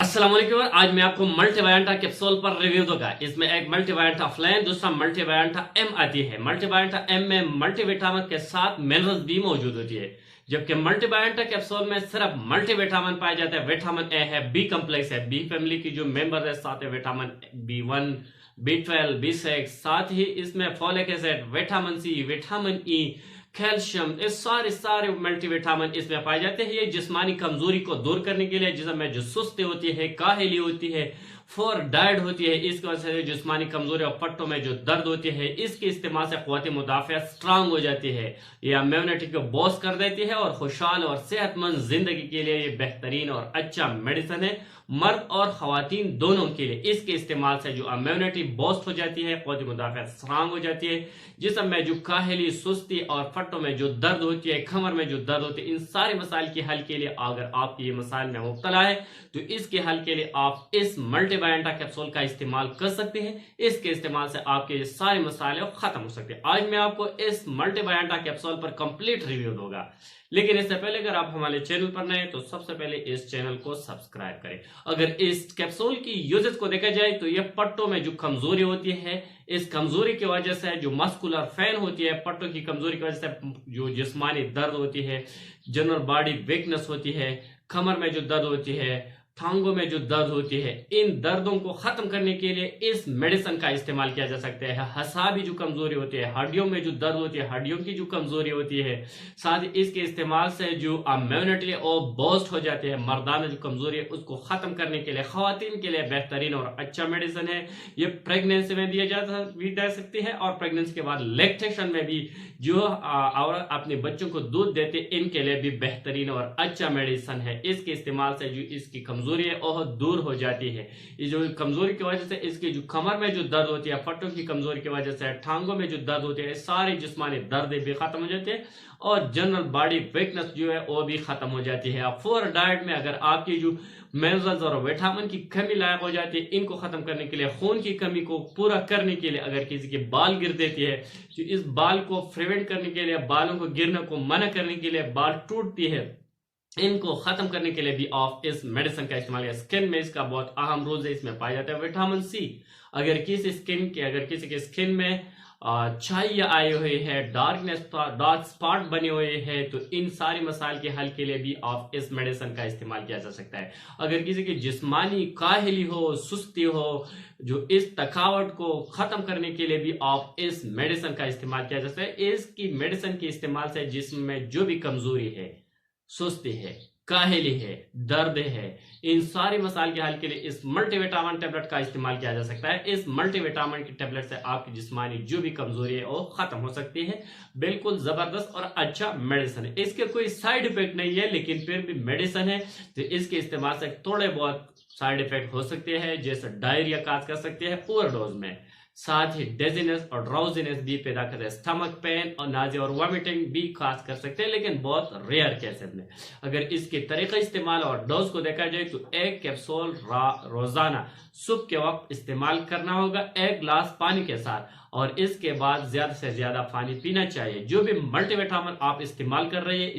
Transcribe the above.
अस्सलाम वालेकुम। आज मैं आपको मल्टीवायंटा कैप्सूल पर रिव्यू दूंगा। इसमें एक मल्टीवायंटा फ्लैन, दूसरा मल्टीवायंटा एम आती है। मल्टीवायंटा एम में मल्टीविटामिन के साथ मिनरल्स भी मौजूद होती है, जबकि मल्टीवायंटा कैप्सूल में सिर्फ मल्टीविटामिन पाए जाते हैं। विटामिन ए है, बी कम्प्लेक्स है, बी फैमिली की जो मेंबर है, साथ है विटामिन B1, B12, B6, साथ ही इसमें folic acid, vitamin C, vitamin E, calcium, ये सारे मल्टीविटामिन इसमें पाए जाते हैं। ये जिस्मानी कमजोरी को दूर करने के लिए, जिसमें जो सुस्ती होती है, काहली होती है, फोर डाइड होती है, इसकी वजह से जिस्मानी कमजोरी और पट्टों में जो दर्द होती है, इसके इस्तेमाल से क़ुव्वत मुदाफ़ा स्ट्रांग हो जाती है। ये इम्यूनिटी को बूस्ट कर देती है और खुशहाल और सेहतमंद जिंदगी के लिए ये बेहतरीन और अच्छा मेडिसिन है, मर्द और खवातीन दोनों के लिए। इसके इस्तेमाल से जो इम्यूनिटी बूस्ट हो जाती है, क़ुव्वत मुदाफ़ा स्ट्रांग हो जाती है, जिस्म में जो काहली, सुस्ती और फट्टों में जो दर्द होती है, कमर में जो दर्द होती है, इन सारे मसाइल के हल के लिए अगर आप ये मसाइल में मुब्तला है तो इसके हल के लिए आप इस मल्टीवायंटा कैप्सूल का इस्तेमाल कर सकते हैं। इसके इस्तेमाल से आपके ये सारे मसाइल खत्म हो सकते हैं। आज मैं आपको इस मल्टीवायंटा कैप्सूल पर कंप्लीट रिव्यू दूंगा, लेकिन इससे पहले अगर आप हमारे चैनल पर नए हैं तो सबसे पहले इस चैनल को सब्सक्राइब करें। अगर इस कैप्सूल की यूजेस को देखा जाए तो ये पट्टों में जो कमजोरी होती है, इस कमजोरी की वजह से जो मस्कुलर फैन होती है, पट्टों की कमजोरी की वजह से जो जिस्मानी दर्द होती है, जनरल बॉडी वीकनेस होती है, कमर में जो दर्द होती है, टांगों में जो दर्द होती है, इन दर्दों को खत्म करने के लिए इस मेडिसिन का इस्तेमाल किया जा सकता है। हसाबी जो कमजोरी होती है, हड्डियों में जो दर्द होती है, हड्डियों की जो कमजोरी होती है, साथ ही इसके इस्तेमाल से जो इम्यूनिटी और बूस्ट हो जाती है, मर्दाना जो कमजोरी है उसको खत्म करने के लिए, खवातीन के लिए बेहतरीन और अच्छा मेडिसिन है। ये प्रेगनेंसी में दिया जा सकती है और प्रेगनेंसी के बाद लैक्टेशन में भी जो औरत अपने बच्चों को दूध देते इनके लिए भी बेहतरीन और अच्छा मेडिसिन है। इसके इस्तेमाल से जो इसकी कमजोरी है वह दूर हो जाती है। ये जो कमजोरी की वजह से इसकी जो कमर में जो दर्द होती है, फटों की कमजोरी की वजह से टांगों में जो दर्द होती है, सारे जिस्मानी दर्द भी खत्म हो जाते हैं और जनरल बॉडी वीकनेस जो है वो भी खत्म हो जाती है। फॉर डाइट में अगर आपकी जो मिनरल्स और विटामिन की कमी लायक हो जाती है, इनको खत्म करने के लिए, खून की कमी को पूरा करने के लिए, अगर किसी के बाल गिर देती है तो इस बाल को प्रिवेंट करने के लिए, बालों को गिरने को मना करने के लिए, बाल टूटती है, इनको खत्म करने के लिए भी आप इस मेडिसिन का इस्तेमाल किया। स्किन में इसका बहुत अहम रोल है। इसमें पाया जाता है विटामिन सी। अगर किसी के स्किन में छाई आई हुई है, डार्क स्पॉट बने हुए हैं, तो इन सारे मसाइल के हल के लिए भी आप इस मेडिसिन का इस्तेमाल किया जा सकता है। अगर किसी की जिस्मानी काहली हो, सुस्ती हो, जो इस थकावट को खत्म करने के लिए भी आप इस मेडिसिन का इस्तेमाल किया जा सकता है। इसकी मेडिसिन के इस्तेमाल से जिस्म में जो भी कमजोरी है, सुस्ती है, काहली है, दर्द है, इन सारे मसाइल के हल के लिए इस मल्टीविटामिन टेबलेट का इस्तेमाल किया जा सकता है। इस मल्टीविटामिन की टेबलेट से आपकी जिस्मानी जो भी कमजोरी है वो खत्म हो सकती है। बिल्कुल जबरदस्त और अच्छा मेडिसिन है। इसके कोई साइड इफेक्ट नहीं है, लेकिन फिर भी मेडिसिन है तो इसके इस्तेमाल से थोड़े बहुत साइड इफेक्ट हो सकते हैं, जैसे डायरिया काज कर सकते हैं ओवरडोज में, साथ ही डेजीनेस और ड्राउजीनेस भी पैदा करते हैं, स्टमक पेन और नाजिया और वॉमिटिंग भी खास कर सकते हैं, लेकिन बहुत रेयर केसेस में। अगर इसके तरीका इस्तेमाल और डोज को देखा जाए तो एक कैप्सूल रोजाना सुबह के वक्त इस्तेमाल करना होगा 1 गिलास पानी के साथ, और इसके बाद ज्यादा से ज्यादा पानी पीना चाहिए। जो भी मल्टीविटामिन आप इस्तेमाल कर रहे हैं